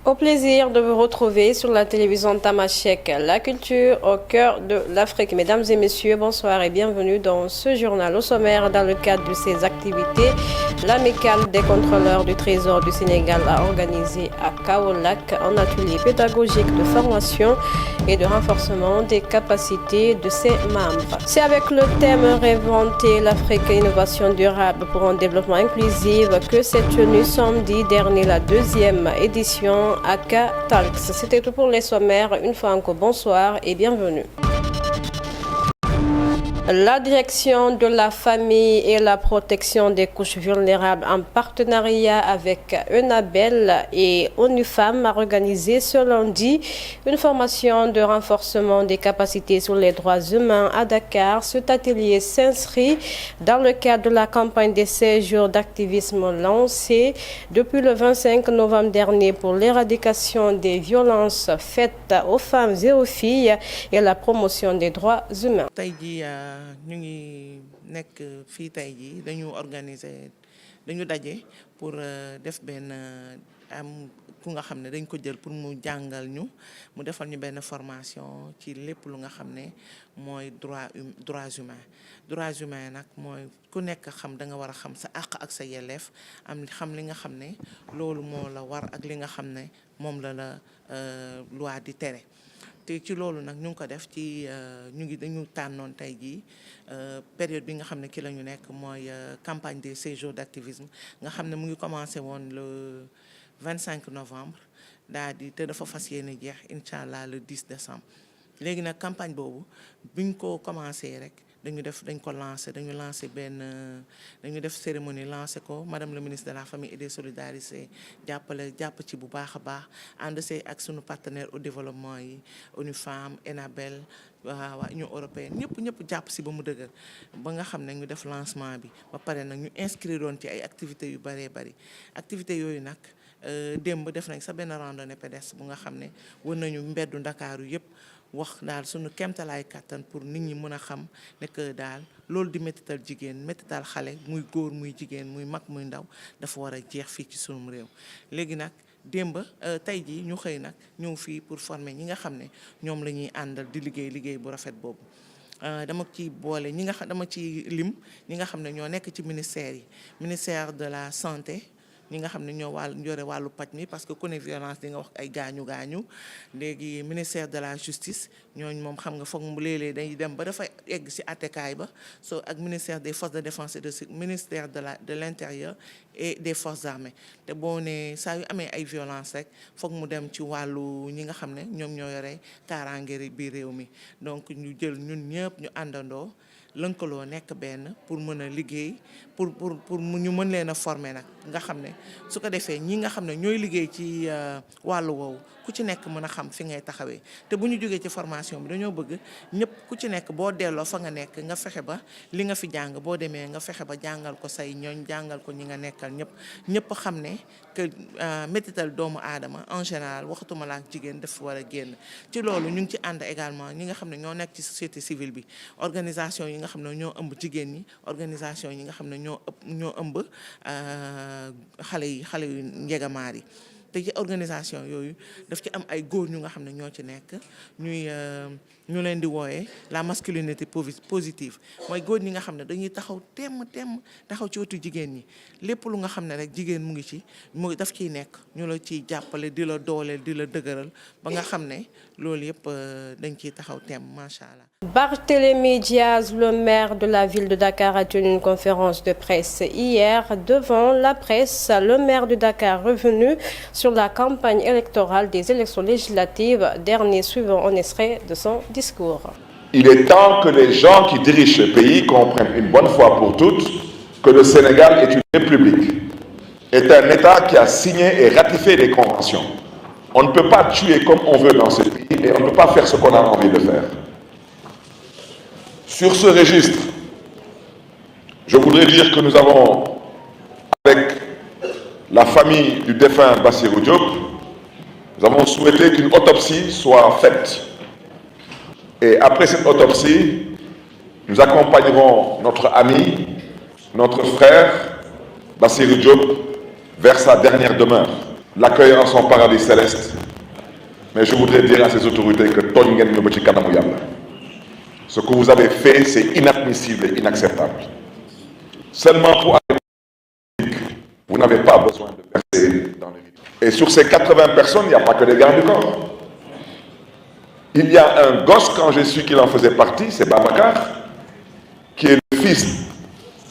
Au plaisir de vous retrouver sur la télévision Tamashek, la culture au cœur de l'Afrique. Mesdames et messieurs, bonsoir et bienvenue dans ce journal. Au sommaire, dans le cadre de ses activités, l'amicale des contrôleurs du Trésor du Sénégal a organisé à Kaolack un atelier pédagogique de formation et de renforcement des capacités de ses membres. C'est avec le thème Réinventer l'Afrique, innovation durable pour un développement inclusif que s'est tenue samedi dernier la deuxième édition à K-Talks. C'était tout pour les sommaires. Une fois encore, bonsoir et bienvenue. La direction de la famille et la protection des couches vulnérables en partenariat avec ENABEL et ONU Femmes a organisé ce lundi une formation de renforcement des capacités sur les droits humains à Dakar. Cet atelier s'inscrit dans le cadre de la campagne des 16 jours d'activisme lancée depuis le 25 novembre dernier pour l'éradication des violences faites aux femmes et aux filles et la promotion des droits humains. ñu ngi nekk fii tey jii dañu daje pour def benn am ku nga xam ne dañ ko jël pour mu jàngal ñu mu defal ñu benn formation ci lépp lu nga xam ne mooy droits humains nag mooy ku nekk xam da nga war a xam sa àq ak sa yelleef xam li nga xam ne loolu moo la war ak li nga xam ne moom la loi di tere. te ci loolu nag ñu ngi ko def ci dañu tànnoon tey jii période bi nga xam ne ki la ñu nekk mooy campagne des 16 jours d'activisme nga xam ne mu ngi commencé woon le 25 novembre daal di te dafa fas yéene jeex incha allah le 10 décembre léegi nag campagne boobu biñ ko commencé rek dañu def cérémonie lancé ko madame le ministre de la famille et des solidarités jàpp ci bu baax a baax ànd see ak sunu partenaire au développement yi ONU Femmes ENABEL waa Union européenne ñëpp jàpp si ba mu dëgër ba nga xam ne ñu def lancement bi ba pare nag ñu inscrire doon ci ay activités yu bëree bëri activités yooyu nag démb def nañ sa benn randonnée pédestre bu nga xam ne wër nañu mbeddu Ndakaaru yëpp wax daal suñu kemtalaay kàttan pour nit ñi mën a xam ne que daal loolu di métital jigéen métital xale muy góor muy jigéen muy mag muy ndaw dafa war a jeex fii ci sunum réew. léegi nag démb tey jii ñu xëy nag ñëw fii pour former ñi nga xam ne ñoom la ñuy àndal di liggéey bu rafet boobu dama ci boole dama ci lim ñi nga xam ne ñoo nekk ci ministère de la santé. ñi nga xam ne ñoo yore wàllu paj mi parce que ku ne violence di nga wax ay gaañu léegi ministère de la justice ñooñu moom xam nga foog mu léeg-léeg dañuy dem ba dafa egg ci attekaay ba soo ak ministère des forces de défense et de ministère de l'intérieur et des forces armées te boo ne saa yu amee ay violence rek foog mu dem ci wàllu ñi nga xam ne ñoom ñoo yore kaaraange bi réew mi donc ñu jël ñun ñëpp ñu àndandoo lënkaloo nekk benn pour mën a liggéey pour ñu mën leen a former nag nga xam ne su ko defee ñi nga xam ne ñooy liggéey ci wàllu woowu ku ci nekk mën a xam fi ngay taxawee te bu ñu jógee ci formation bi dañoo bëgg ñëpp ku ci nekk boo delloo fa nga nekk nga fexe ba li nga fi jàng boo demee nga fexe ba jàngal ko say ñooñ jàngal ko ñi nga nekkal ñëpp xam ne que métital doomu aadama en général waxatuma la ak jigéen dafa war a génn ci loolu ñu ngi ci ànd également ñi nga xam ne ñoo nekk ci société civile bi organisation yi nga xam ne ñoo ëmb jigéen ñi organisation yi nga xam ne ñoo ëmb xale yu njegamaar yi te ci organisation yooyu daf ci am ay góor ñu nga xam ne ñoo ci nekk ñu leen di wooyee la masculinité positive mooy góor ñi nga xam ne dañuy taxaw temm taxaw ci wetu jigéen ñi lépp lu nga xam ne rek jigéen mu ngi ci mu daf ciy nekk ñu la ciy jàppale di la dooleel di la dëgëral ba nga xam ne loolu yëpp dañ ciy taxaw temm macha allah. Barthélémy Diaz, le maire de la ville de Dakar, a tenu une conférence de presse hier devant la presse. Le maire de Dakar revenu sur la campagne électorale des élections législatives. Dernier suivant un extrait de son discours. Il est temps que les gens qui dirigent ce pays comprennent une bonne fois pour toutes que le Sénégal est une république, est un État qui a signé et ratifié des conventions. On ne peut pas tuer comme on veut dans ce pays et on ne peut pas faire ce qu'on a envie de faire. Sur ce registre, je voudrais dire que nous avons, avec la famille du défunt Bassirou Diop, nous avons souhaité qu'une autopsie soit faite. Et après cette autopsie, nous accompagnerons notre ami, notre frère, Bassirou Diop, vers sa dernière demeure. l'accueille en son paradis céleste. Mais je voudrais dire à ces autorités que ce que vous avez fait, c'est inadmissible et inacceptable. Seulement pour aller, vous n'avez pas besoin de verser dans les rideaux. Et sur ces 80 personnes, il n'y a pas que des gardes du corps. Il y a un gosse, quand j'ai su qu'il en faisait partie, c'est Babacar, qui est le fils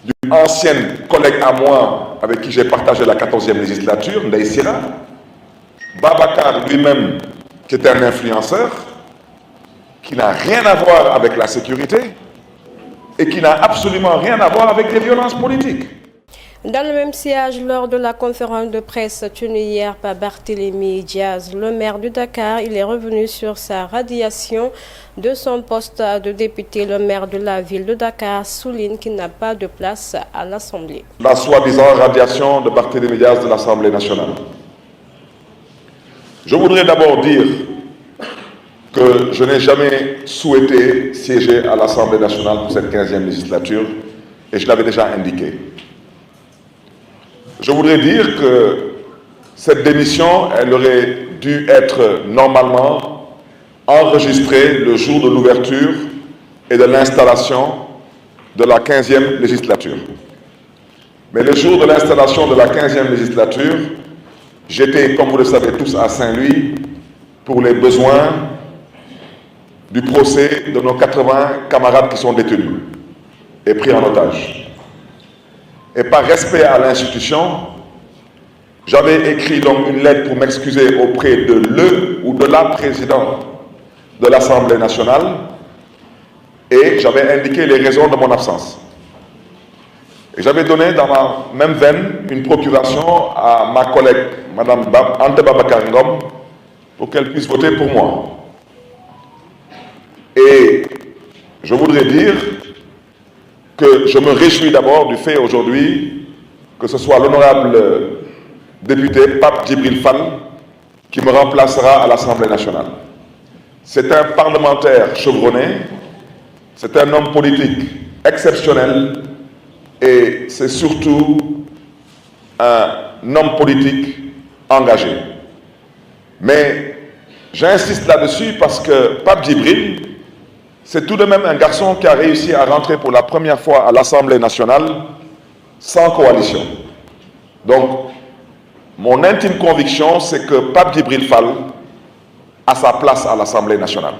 d'une ancienne collègue à moi avec qui j'ai partagé la 14e législature, Ndeye Sira. Babacar lui-même, qui est un influenceur, qui n'a rien à voir avec la sécurité et qui n'a absolument rien à voir avec les violences politiques. Dans le même siège, lors de la conférence de presse tenue hier par Barthélémy Diaz, le maire de Dakar, il est revenu sur sa radiation de son poste de député. Le maire de la ville de Dakar souligne qu'il n'a pas de place à l'Assemblée. La soi-disant radiation de Barthélémy Diaz de l'Assemblée nationale. Je voudrais d'abord dire que je n'ai jamais souhaité siéger à l'Assemblée nationale pour cette 15e législature et je l'avais déjà indiqué. Je voudrais dire que cette démission, elle aurait dû être normalement enregistrée le jour de l'ouverture et de l'installation de la 15e législature. Mais le jour de l'installation de la 15e législature, j'étais, comme vous le savez tous, à Saint-Louis pour les besoins du procès de nos 80 camarades qui sont détenus et pris en otage. Et par respect à l'institution, j'avais écrit donc une lettre pour m'excuser auprès de le ou de la présidente de l'Assemblée nationale et j'avais indiqué les raisons de mon absence. Et j'avais donné dans ma même veine une procuration à ma collègue, Mme Ante Babacar Ngom, pour qu'elle puisse voter pour moi. Et je voudrais dire que je me réjouis d'abord du fait aujourd'hui que ce soit l'honorable député Pape Djibril Fall qui me remplacera à l'Assemblée nationale. C'est un parlementaire chevronné, c'est un homme politique exceptionnel et c'est surtout un homme politique engagé. Mais j'insiste là-dessus parce que Pape Djibril, c'est tout de même un garçon qui a réussi à rentrer pour la première fois à l'Assemblée nationale sans coalition. Donc, mon intime conviction, c'est que Pape Djibril Fall a sa place à l'Assemblée nationale.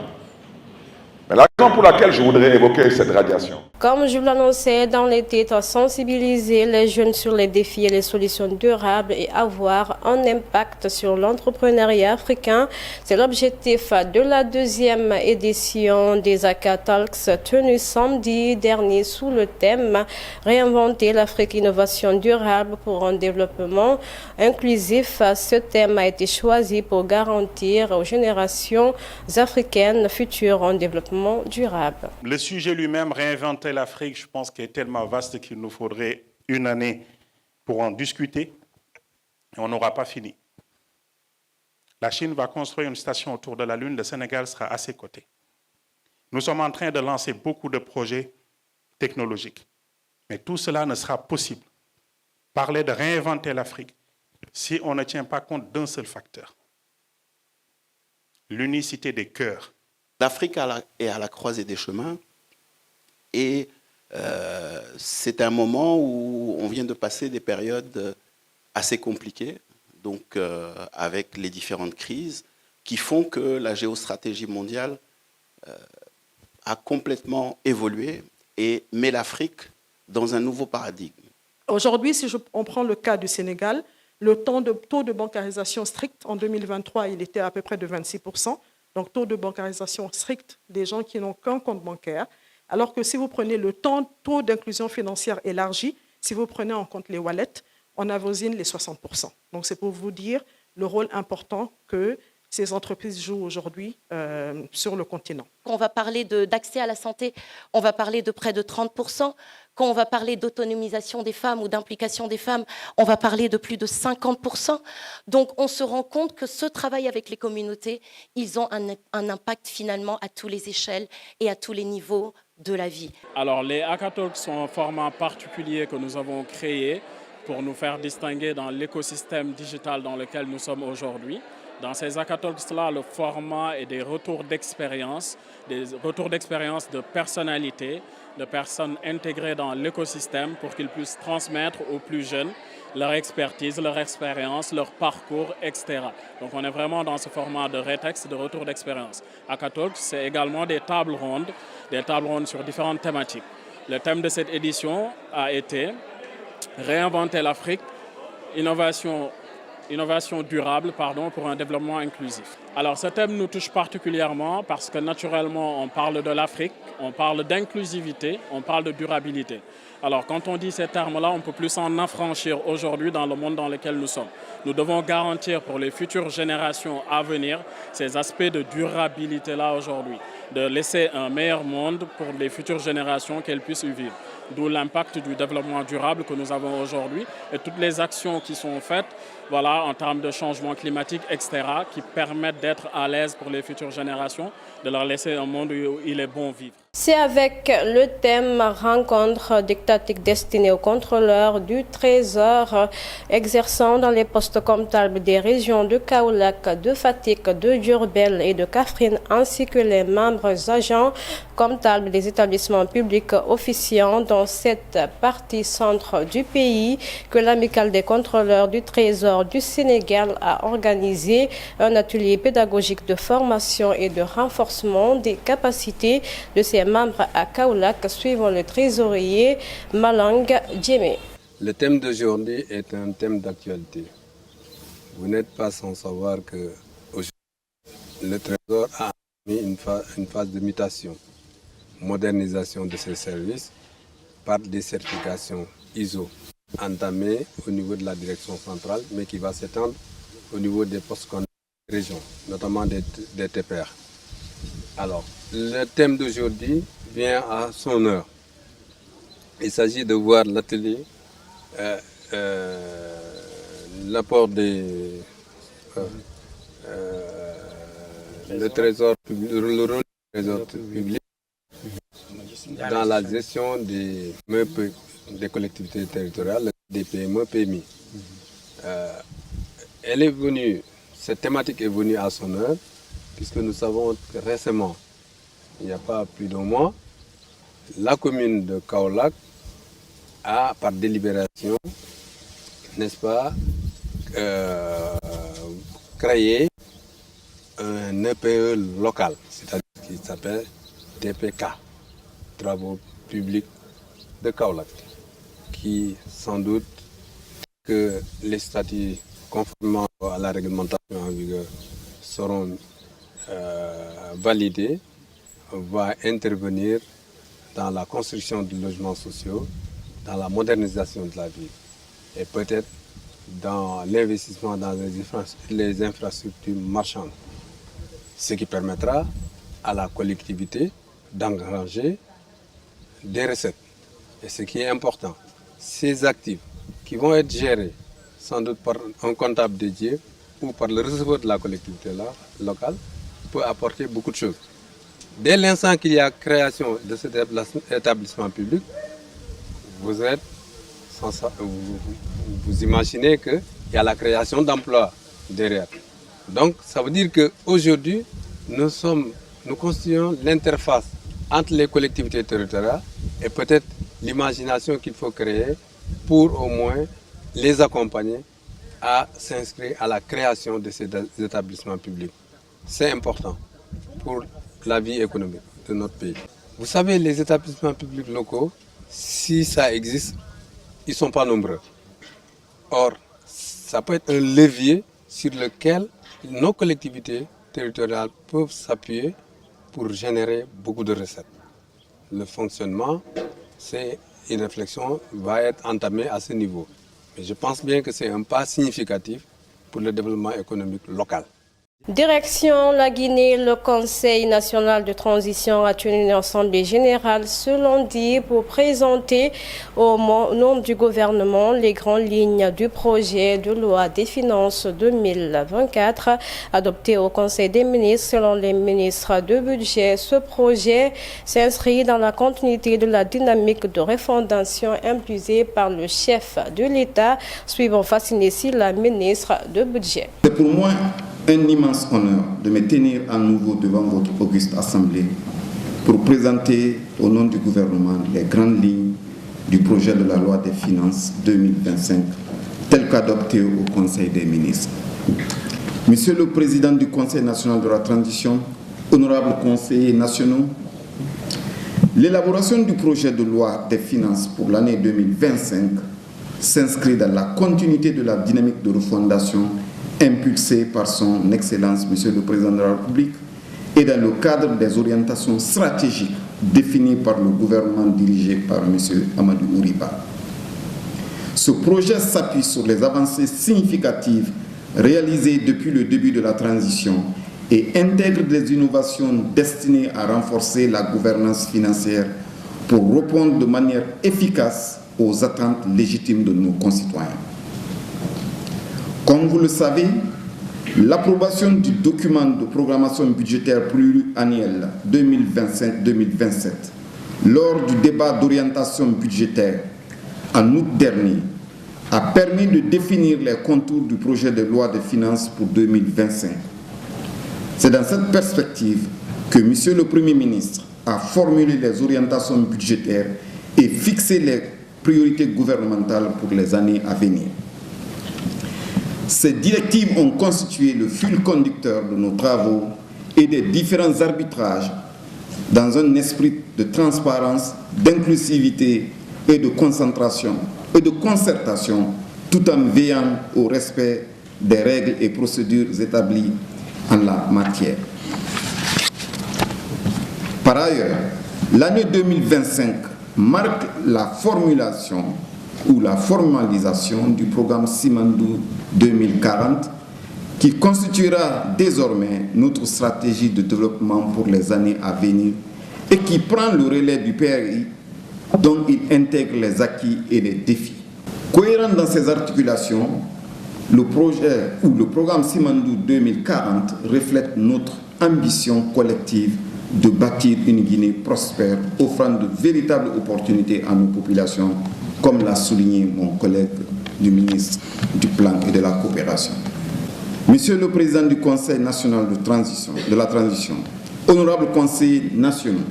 Mais la raison pour laquelle je voudrais évoquer cette radiation. Comme je vous l'annonçais dans les titres, sensibiliser les jeunes sur les défis et les solutions durables et avoir un impact sur l'entrepreneuriat africain. C'est l'objectif de la 2e édition des ACA Talks tenue samedi dernier sous le thème « Réinventer l'Afrique innovation durable pour un développement inclusif ». Ce thème a été choisi pour garantir aux générations africaines futures un développement durable. Le sujet lui-même, réinventer l'Afrique, je pense qu'il est tellement vaste qu'il nous faudrait une année pour en discuter et on n'aura pas fini. La Chine va construire une station autour de la Lune, le Sénégal sera à ses côtés. Nous sommes en train de lancer beaucoup de projets technologiques, mais tout cela ne sera possible. Parler de réinventer l'Afrique si on ne tient pas compte d'un seul facteur, l'unicité des cœurs. L'Afrique est à la croisée des chemins et c'est un moment où on vient de passer des périodes assez compliquées, donc avec les différentes crises qui font que la géostratégie mondiale a complètement évolué et met l'Afrique dans un nouveau paradigme. Aujourd'hui, si on prend le cas du Sénégal, le taux de bancarisation strict en 2023, il était à peu près de 26%. Donc, taux de bancarisation strict des gens qui n'ont qu'un compte bancaire. Alors que si vous prenez le taux d'inclusion financière élargi, si vous prenez en compte les wallets, on avoisine les 60%. Donc, c'est pour vous dire le rôle important que ces entreprises jouent aujourd'hui sur le continent. Quand on va parler d'accès à la santé, on va parler de près de 30%. Quand on va parler d'autonomisation des femmes ou d'implication des femmes, on va parler de plus de 50%. Donc on se rend compte que ce travail avec les communautés, ils ont un impact finalement à tous les échelles et à tous les niveaux de la vie. Alors les Hackatalks sont un format particulier que nous avons créé pour nous faire distinguer dans l'écosystème digital dans lequel nous sommes aujourd'hui. Dans ces hackathons-là, le format est des retours d'expérience de personnalité, de personnes intégrées dans l'écosystème pour qu'ils puissent transmettre aux plus jeunes leur expertise, leur expérience, leur parcours, etc. Donc on est vraiment dans ce format de rétexte, de retour d'expérience. Hackatalks, c'est également des tables rondes sur différentes thématiques. Le thème de cette édition a été réinventer l'Afrique, innovation durable pour un développement inclusif. Alors ce thème nous touche particulièrement parce que naturellement on parle de l'Afrique, on parle d'inclusivité, on parle de durabilité. Alors quand on dit ces termes-là, on ne peut plus s'en affranchir aujourd'hui dans le monde dans lequel nous sommes. Nous devons garantir pour les futures générations à venir ces aspects de durabilité-là aujourd'hui, de laisser un meilleur monde pour les futures générations qu'elles puissent y vivre. D'où l'impact du développement durable que nous avons aujourd'hui et toutes les actions qui sont faites en termes de changement climatique, etc., qui permettent d'être à l'aise pour les futures générations, de leur laisser un monde où il est bon vivre. C'est avec le thème rencontre dictatique destinée aux contrôleurs du Trésor exerçant dans les postes comptables des régions de Kaolack, de Fatick, de Diourbel et de Kaffrine, ainsi que les membres agents comptables des établissements publics officiants dans cette partie centre du pays que l'Amicale des contrôleurs du Trésor du Sénégal a organisé un atelier pédagogique de formation et de renforcement des capacités de ses membres à Kaolack, suivant le trésorier Malang Djemé. Le thème d'aujourd'hui est un thème d'actualité. Vous n'êtes pas sans savoir que aujourd'hui, le Trésor a mis une phase de mutation, modernisation de ses services par des certifications ISO entamées au niveau de la direction centrale, mais qui va s'étendre au niveau des postes comptables des régions, notamment des TPR. Alors, le thème d'aujourd'hui vient à son heure. Il s'agit de voir l'atelier, l'apport le rôle du trésor public dans la gestion des collectivités territoriales, des PME, PMI. Cette thématique est venue à son heure, puisque nous savons que récemment, il n'y a pas plus d'un mois, la commune de Kaolack a, par délibération, n'est-ce pas, créé un EPE local, c'est-à-dire qui s'appelle TPK, Travaux publics de Kaolack, qui sans doute que les statuts conformément à la réglementation en vigueur seront validés, va intervenir dans la construction de logements sociaux, dans la modernisation de la ville et peut-être dans l'investissement dans les infrastructures marchandes, ce qui permettra à la collectivité d'engranger des recettes. Et ce qui est important, ces actifs qui vont être gérés sans doute par un comptable dédié ou par le receveur de la collectivité locale peut apporter beaucoup de choses. Dès l'instant qu'il y a création de cet établissement public, vous imaginez qu'il y a la création d'emplois derrière. Donc ça veut dire qu'aujourd'hui, nous constituons l'interface entre les collectivités territoriales et peut-être l'imagination qu'il faut créer pour au moins les accompagner à s'inscrire à la création de ces établissements publics. C'est important pour la vie économique de notre pays. Vous savez, les établissements publics locaux, si ça existe, ils ne sont pas nombreux. Or, ça peut être un levier sur lequel nos collectivités territoriales peuvent s'appuyer pour générer beaucoup de recettes. Le fonctionnement, c'est une réflexion va être entamée à ce niveau. Mais je pense bien que c'est un pas significatif pour le développement économique local. Direction la Guinée, le Conseil national de transition a tenu une assemblée générale ce lundi pour présenter au nom du gouvernement les grandes lignes du projet de loi des finances 2024 adopté au Conseil des ministres. Selon les ministres du budget, ce projet s'inscrit dans la continuité de la dynamique de refondation impulsée par le chef de l'État, suivant Fassinessi, la ministre du budget. C'est pour moi un immense honneur de me tenir à nouveau devant votre auguste assemblée pour présenter au nom du gouvernement les grandes lignes du projet de la loi des finances 2025 tel qu'adopté au Conseil des ministres. Monsieur le Président du Conseil national de la transition, honorables conseillers nationaux, l'élaboration du projet de loi des finances pour l'année 2025 s'inscrit dans la continuité de la dynamique de refondation impulsé par son Excellence, Monsieur le Président de la République, et dans le cadre des orientations stratégiques définies par le gouvernement dirigé par Monsieur Amadou Ouriba. Ce projet s'appuie sur les avancées significatives réalisées depuis le début de la transition et intègre des innovations destinées à renforcer la gouvernance financière pour répondre de manière efficace aux attentes légitimes de nos concitoyens. Comme vous le savez, l'approbation du document de programmation budgétaire pluriannuelle 2025-2027 lors du débat d'orientation budgétaire en août dernier a permis de définir les contours du projet de loi de finances pour 2025. C'est dans cette perspective que M. le Premier ministre a formulé les orientations budgétaires et fixé les priorités gouvernementales pour les années à venir. Ces directives ont constitué le fil conducteur de nos travaux et des différents arbitrages dans un esprit de transparence, d'inclusivité et de concentration et de concertation, tout en veillant au respect des règles et procédures établies en la matière. Par ailleurs, l'année 2025 marque la formulation ou la formalisation du programme Simandou 2040 qui constituera désormais notre stratégie de développement pour les années à venir et qui prend le relais du PRI dont il intègre les acquis et les défis. Cohérent dans ces articulations, le projet ou le programme Simandou 2040 reflète notre ambition collective de bâtir une Guinée prospère offrant de véritables opportunités à nos populations, comme l'a souligné mon collègue du ministre du Plan et de la Coopération. Monsieur le Président du Conseil national de la transition, honorables conseillers nationaux,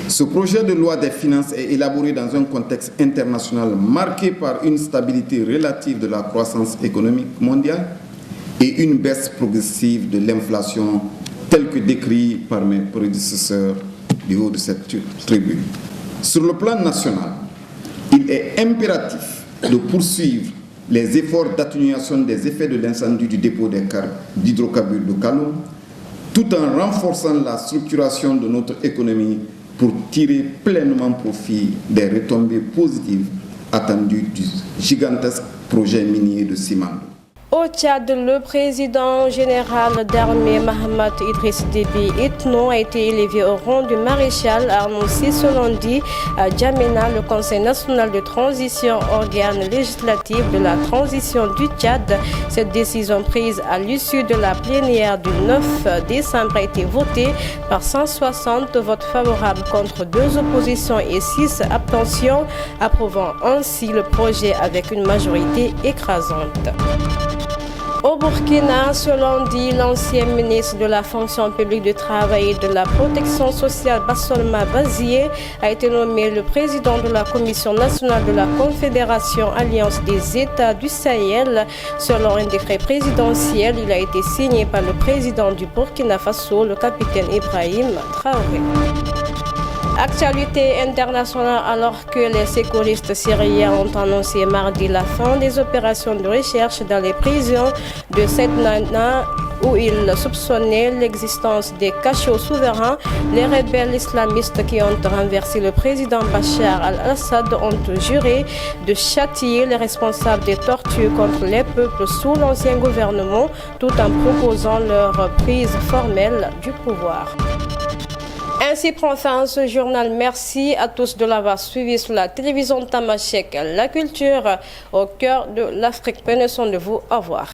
ce projet de loi des finances est élaboré dans un contexte international marqué par une stabilité relative de la croissance économique mondiale et une baisse progressive de l'inflation telle que décrite par mes prédécesseurs du haut de cette tribune. Sur le plan national, il est impératif de poursuivre les efforts d'atténuation des effets de l'incendie du dépôt d'hydrocarbures de Kaloum, tout en renforçant la structuration de notre économie pour tirer pleinement profit des retombées positives attendues du gigantesque projet minier de Simandou. Au Tchad, le président général d'armée Mahamat Idriss Déby Itno a été élevé au rang du maréchal, a annoncé ce lundi à Djamena le Conseil national de transition, organe législatif de la transition du Tchad. Cette décision prise à l'issue de la plénière du 9 décembre a été votée par 160 votes favorables contre 2 oppositions et 6 abstentions, approuvant ainsi le projet avec une majorité écrasante. Au Burkina, ce lundi, l'ancien ministre de la fonction publique du travail et de la protection sociale, Bassolma Bazié, a été nommé le président de la Commission nationale de la Confédération Alliance des États du Sahel. Selon un décret présidentiel, il a été signé par le président du Burkina Faso, le capitaine Ibrahim Traoré. Actualité internationale, alors que les secouristes syriens ont annoncé mardi la fin des opérations de recherche dans les prisons de Sednana où ils soupçonnaient l'existence des cachots souverains. Les rebelles islamistes qui ont renversé le président Bachar al-Assad ont juré de châtier les responsables des tortures contre les peuples sous l'ancien gouvernement, tout en proposant leur prise formelle du pouvoir. Ainsi prend fin ce journal. Merci à tous de l'avoir suivi sur la télévision Tamashek, la culture au cœur de l'Afrique. Prenez soin de vous. Au revoir.